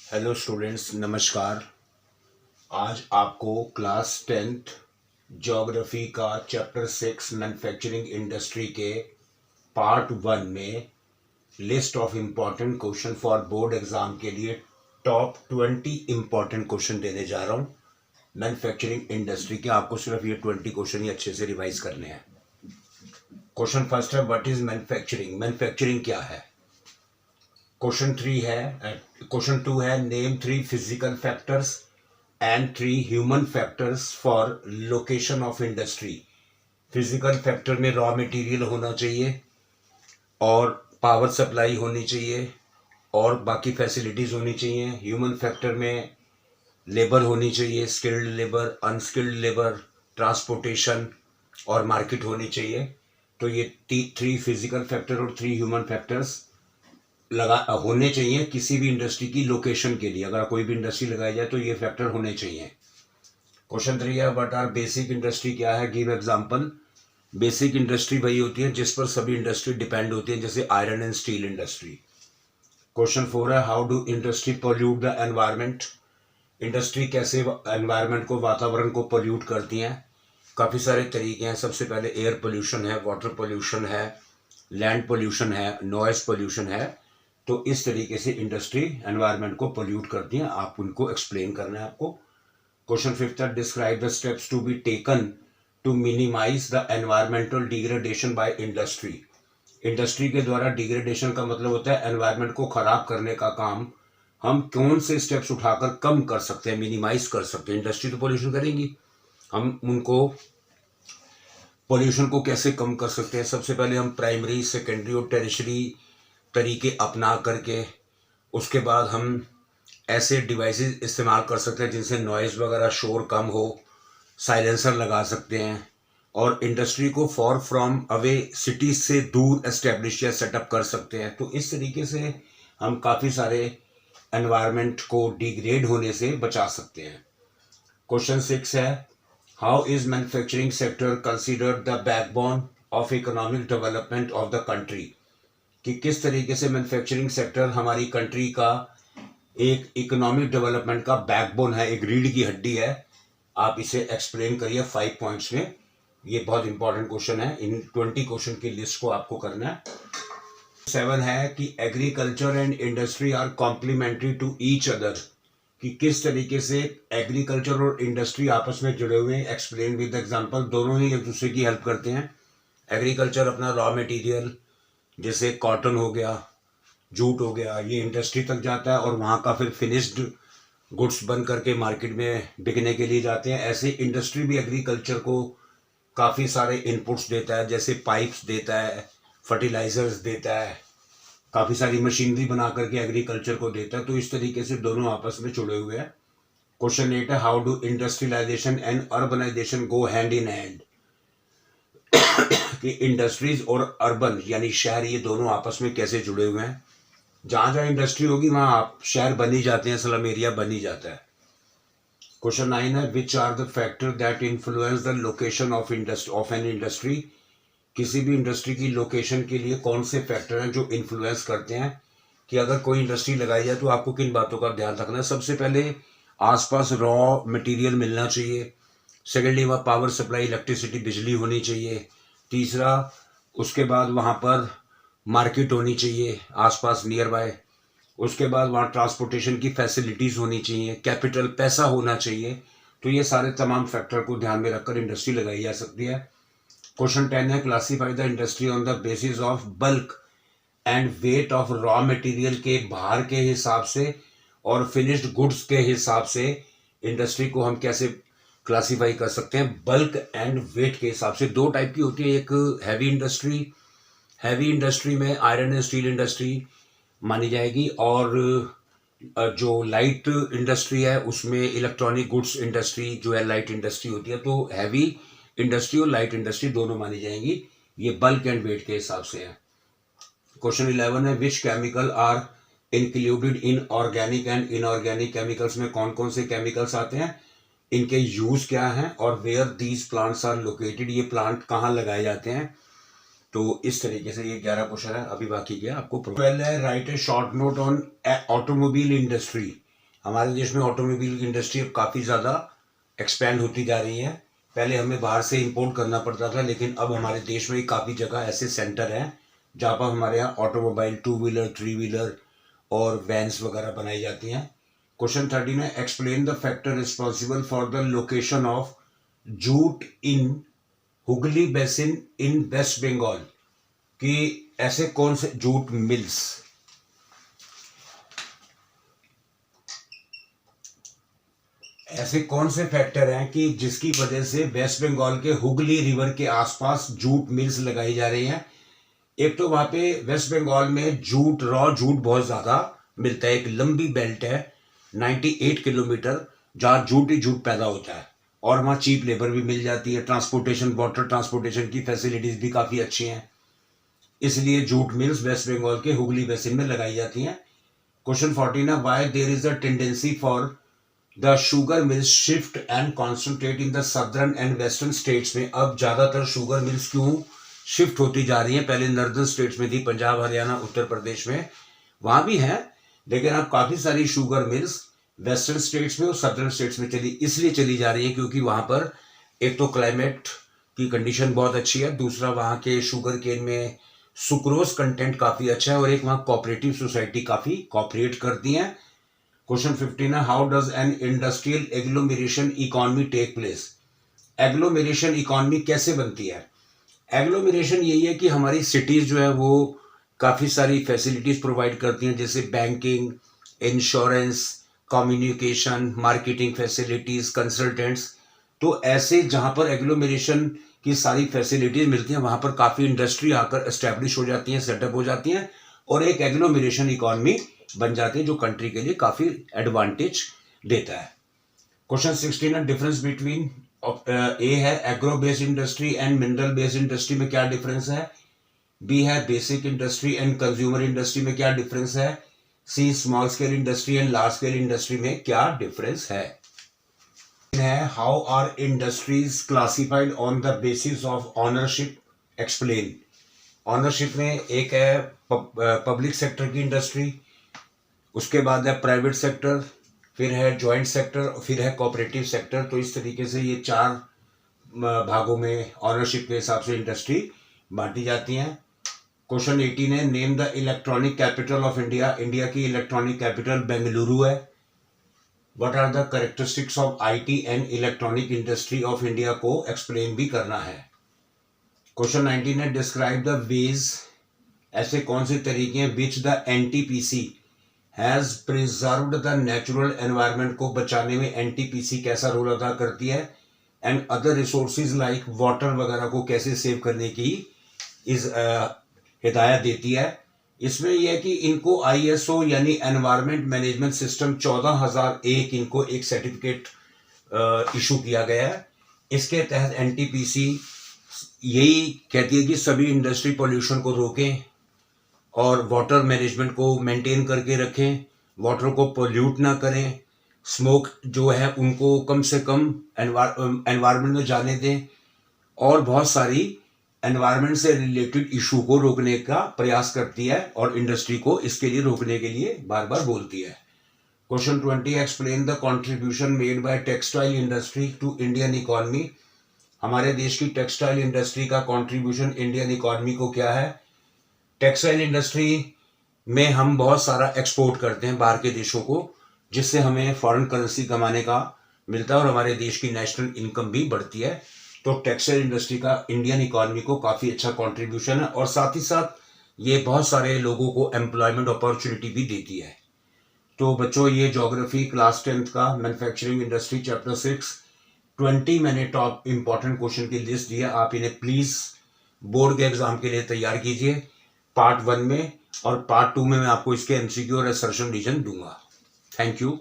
Hello students, नमस्कार। आज आपको क्लास 10th ज्योग्राफी का चैप्टर 6 मैन्युफैक्चरिंग इंडस्ट्री के पार्ट 1 में list of important question for board exam के लिए टॉप 20 इम्पॉर्टेंट क्वेश्चन देने जा रहा हूँ मैन्युफैक्चरिंग इंडस्ट्री के। आपको सिर्फ ये 20 क्वेश्चन ही अच्छे से रिवाइज करने हैं। क्वेश्चन फर्स्ट है, व्हाट इज मैन्युफैक्चरिंग? मैन्युफैक्चरिंग क्या है? क्वेश्चन 2 है, name 3 physical factors and 3 human factors for location of industry. Physical factor में रॉ मटेरियल होना चाहिए और पावर सप्लाई होनी चाहिए और बाकी फैसिलिटीज़ होनी चाहिए। ह्यूमन फैक्टर में लेबर होनी चाहिए, skilled labour, unskilled labour, transportation और मार्केट होनी चाहिए। तो ये 3 फिजिकल फैक्टर और 3 ह्यूमन फैक्टर्स लगा होने चाहिए किसी भी इंडस्ट्री की लोकेशन के लिए। अगर कोई भी इंडस्ट्री लगाई जाए तो ये फैक्टर होने चाहिए। क्वेश्चन 3 है, व्हाट आर बेसिक इंडस्ट्री? क्या है? Give example. बेसिक इंडस्ट्री वही होती है जिस पर सभी इंडस्ट्री डिपेंड होती है, जैसे iron and steel industry. Question 4 है, how do industry pollute the environment? Industry कैसे एनवायरमेंट को, वातावरण को पोल्यूट करती हैं? काफ़ी सारे तरीके हैं। सबसे पहले एयर पोल्यूशन है, वाटर पोल्यूशन है, लैंड पोल्यूशन है, नॉइस पोल्यूशन है। तो इस तरीके से इंडस्ट्री एनवायरनमेंट को पोल्यूट करती हैं। आप उनको एक्सप्लेन करना है आपको। क्वेश्चन 5 है, describe the steps to be taken to minimise the environmental degradation by industry. Industry के द्वारा डिग्रेडेशन का मतलब होता है एनवायरनमेंट को खराब करने का काम। हम कौन से स्टेप्स उठाकर कम कर सकते हैं, मिनिमाइज कर सकते हैं? इंडस्ट्री तो पोल्यूशन करेंगी, हम उनको पोल्यूशन को कैसे कम कर सकते हैं? सबसे पहले हम प्राइमरी, सेकेंडरी और टेरिशरी तरीके अपना करके उसके बाद हम ऐसे डिवाइसेस इस्तेमाल कर सकते हैं जिनसे नॉइज़ वगैरह, शोर कम हो। साइलेंसर लगा सकते हैं और इंडस्ट्री को फॉर फ्रॉम अवे सिटीज से दूर एस्टेब्लिश या सेटअप कर सकते हैं। तो इस तरीके से हम काफ़ी सारे एनवायरनमेंट को डिग्रेड होने से बचा सकते हैं। क्वेश्चन 6 है, how is manufacturing sector considered the backbone of economic development of the country? कि किस तरीके से मैन्युफैक्चरिंग सेक्टर हमारी कंट्री का एक इकोनॉमिक डेवलपमेंट का बैकबोन है, एक रीढ़ की हड्डी है। आप इसे एक्सप्लेन करिए 5 पॉइंट्स में। ये बहुत इंपॉर्टेंट क्वेश्चन है। इन 20 क्वेश्चन की लिस्ट को आपको करना है। 7 है कि agriculture and industry are complementary to each other. कि किस तरीके से एग्रीकल्चर और इंडस्ट्री आपस में जुड़े हुए हैं। Explain with example. दोनों ही एक दूसरे की हेल्प करते हैं। एग्रीकल्चर अपना रॉ मटेरियल जैसे कॉटन हो गया, जूट हो गया, ये इंडस्ट्री तक जाता है और वहाँ का फिर फिनिश्ड गुड्स बन करके मार्केट में बिकने के लिए जाते हैं। ऐसे इंडस्ट्री भी एग्रीकल्चर को काफ़ी सारे इनपुट्स देता है, जैसे पाइप्स देता है, फर्टिलाइजर्स देता है, काफ़ी सारी मशीनरी बना करके एग्रीकल्चर को देता है। तो इस तरीके से दोनों आपस में जुड़े हुए हैं। क्वेश्चन 8 है, how do industrialisation and urbanisation go hand in hand? कि इंडस्ट्रीज और अर्बन यानी शहर, ये दोनों आपस में कैसे जुड़े हुए हैं? जहां जहां इंडस्ट्री होगी वहां आप शहर बन ही जाते हैं, स्लम एरिया बन ही जाता है। क्वेश्चन 9 है, which are the factor that influence the location of an industry? किसी भी इंडस्ट्री की लोकेशन के लिए कौन से फैक्टर हैं जो इन्फ्लुएंस करते हैं कि अगर कोई इंडस्ट्री लगाई जाए तो आपको किन बातों का ध्यान रखना है? सबसे पहले आसपास रॉ मटेरियल मिलना चाहिए। सेकेंडली, वहाँ पावर सप्लाई, इलेक्ट्रिसिटी, बिजली होनी चाहिए। तीसरा, उसके बाद वहाँ पर मार्केट होनी चाहिए आसपास नियर बाय। उसके बाद वहाँ ट्रांसपोर्टेशन की फैसिलिटीज़ होनी चाहिए, कैपिटल, पैसा होना चाहिए। तो ये सारे तमाम फैक्टर को ध्यान में रखकर इंडस्ट्री लगाई जा सकती है। क्वेश्चन 10 है, classify the industry on the basis of bulk and weight of raw material. के भार के हिसाब से और फिनिश्ड गुड्स के हिसाब से इंडस्ट्री को हम कैसे क्लासीफाई कर सकते हैं? बल्क एंड वेट के हिसाब से। दो टाइप की होती है, एक हैवी इंडस्ट्री, हैवी इंडस्ट्री में आयरन एंड स्टील इंडस्ट्री मानी जाएगी, और जो लाइट इंडस्ट्री है उसमें इलेक्ट्रॉनिक गुड्स इंडस्ट्री जो है लाइट इंडस्ट्री होती है। तो हैवी इंडस्ट्री और लाइट इंडस्ट्री दोनों मानी जाएंगी। ये बल्क एंड वेट के हिसाब से है। क्वेश्चन 11 है, which chemical are included in organic and inorganic chemicals? में कौन कौन से केमिकल्स आते हैं, इनके यूज क्या हैं, और where these plants are located, ये प्लांट कहाँ लगाए जाते हैं? तो इस तरीके से ये 11 क्वेश्चन है। अभी बाकी क्या आपको 12 है, right A short note on automobile industry. हमारे देश में ऑटोमोबाइल की इंडस्ट्री अब काफ़ी ज़्यादा एक्सपैंड होती जा रही है। पहले हमें बाहर से इंपोर्ट करना पड़ता था, लेकिन अब हमारे देश में काफ़ी जगह ऐसे सेंटर हैं जहाँ पर हमारे यहाँ automobile, two wheeler, three wheeler और वैन्स वगैरह बनाई जाती हैं। क्वेश्चन 13 है, explain the factor responsible for the location of jute in Hooghly basin in West Bengal. कि ऐसे कौन से जूट मिल्स, ऐसे कौन से फैक्टर हैं कि जिसकी वजह से वेस्ट बंगाल के हुगली रिवर के आसपास जूट मिल्स लगाई जा रही हैं। एक तो वहां पे वेस्ट बंगाल में जूट, रॉ जूट बहुत ज्यादा मिलता है। एक लंबी बेल्ट है 98 किलोमीटर जहां जूट ही जूट पैदा होता है, और वहां चीप लेबर भी मिल जाती है। ट्रांसपोर्टेशन, वाटर ट्रांसपोर्टेशन की फैसिलिटीज भी काफी अच्छी हैं, इसलिए जूट मिल्स वेस्ट बंगाल के हुगली बेसिन में लगाई जाती हैं। क्वेश्चन 14 है, why there is a tendency for the sugar mills shift and concentrate in the southern and western states में। अब ज्यादातर शुगर मिल्स क्यों शिफ्ट होती जा रही हैं? पहले नॉर्दर्न स्टेट्स में थी, पंजाब, हरियाणा, उत्तर प्रदेश में, वहां भी हैं, लेकिन अब काफी सारी शुगर मिल्स वेस्टर्न स्टेट्स में और सदर्न स्टेट्स में इसलिए चली जा रही है क्योंकि वहां पर एक तो क्लाइमेट की कंडीशन बहुत अच्छी है, दूसरा वहां के शुगर केन में सुक्रोज कंटेंट काफी अच्छा है, और एक वहां कोऑपरेटिव सोसाइटी काफी कोऑपरेट करती है। क्वेश्चन 15 है, how does an industrial agglomeration economy take place. Agglomeration economy कैसे बनती है? एग्लोमेरेशन यही है कि हमारी सिटीज जो है वो काफी सारी फैसिलिटीज प्रोवाइड करती हैं, जैसे banking, insurance, communication, marketing facilities, consultants. तो ऐसे जहां पर एग्लोमेरेशन की सारी फैसिलिटीज मिलती हैं वहां पर काफी इंडस्ट्री आकर एस्टेब्लिश हो जाती हैं, सेटअप हो जाती हैं, और एक एग्लोमेरेशन इकोनॉमी बन जाती है जो कंट्री के लिए काफी एडवांटेज देता है। क्वेश्चन 16 है, डिफरेंस बिटवीन, ए है agro based industry and mineral based industry में क्या डिफरेंस है? बी है basic industry and consumer industry में क्या डिफरेंस है? C small scale industry and large scale industry में क्या डिफरेंस है? How are industries classified on the basis of ownership, explain. Ownership में एक है पब्लिक सेक्टर की इंडस्ट्री, उसके बाद है प्राइवेट सेक्टर, फिर है जॉइंट सेक्टर, फिर है कोऑपरेटिव सेक्टर। तो इस तरीके से ये 4 भागों में ऑनरशिप के हिसाब से इंडस्ट्री बांटी जाती हैं। क्वेश्चन 18 है, name the electronic capital of India. India की इलेक्ट्रॉनिक कैपिटल बेंगलुरु है। What are the characteristics of IT and electronic industry of India को एक्सप्लेन भी करना है। क्वेश्चन 19 है, डिस्क्राइब द वेज, ऐसे कौन से तरीके हैं which the NTPC has preserved the natural environment, को बचाने में एनटीपीसी कैसा रोल अदा करती है, and other resources like water वगैरह को कैसे सेव करने की हिदायत देती है। इसमें यह है कि इनको आईएसओ यानी एनवायरनमेंट मैनेजमेंट सिस्टम 14001 इनको एक सर्टिफिकेट इशू किया गया है। इसके तहत एनटीपीसी यही कहती है कि सभी इंडस्ट्री पॉल्यूशन को रोकें और वाटर मैनेजमेंट को मेंटेन करके रखें, वाटर को पोल्यूट ना करें, स्मोक जो है उनको कम से कम एनवायरनमेंट में जाने दें, और बहुत सारी एनवायरनमेंट से रिलेटेड इशू को रोकने का प्रयास करती है और इंडस्ट्री को इसके लिए रोकने के लिए बार बार बोलती है। Question 20, explain the contribution made by textile industry to Indian economy. हमारे देश की टेक्सटाइल इंडस्ट्री का कंट्रीब्यूशन इंडियन इकोनॉमी को क्या है? टेक्सटाइल इंडस्ट्री में हम बहुत सारा एक्सपोर्ट करते हैं बाहर के देशों को, जिससे हमें फॉरेन करेंसी कमाने का मिलता है और हमारे देश की नेशनल इनकम भी बढ़ती है। तो टेक्सटाइल इंडस्ट्री का इंडियन इकोनॉमी को काफ़ी अच्छा कंट्रीब्यूशन है, और साथ ही साथ ये बहुत सारे लोगों को एम्प्लॉयमेंट अपॉर्चुनिटी भी देती है। तो बच्चों, ये ज्योग्राफी क्लास 10th का मैन्युफैक्चरिंग इंडस्ट्री चैप्टर 6 20 मैंने टॉप इंपॉर्टेंट क्वेश्चन की लिस्ट दी है। आप इन्हें प्लीज़ बोर्ड के एग्जाम के लिए तैयार कीजिए पार्ट 1 में, और पार्ट 2 में मैं आपको इसके एमसीक्यू और असर्शन रीजन दूंगा। Thank you.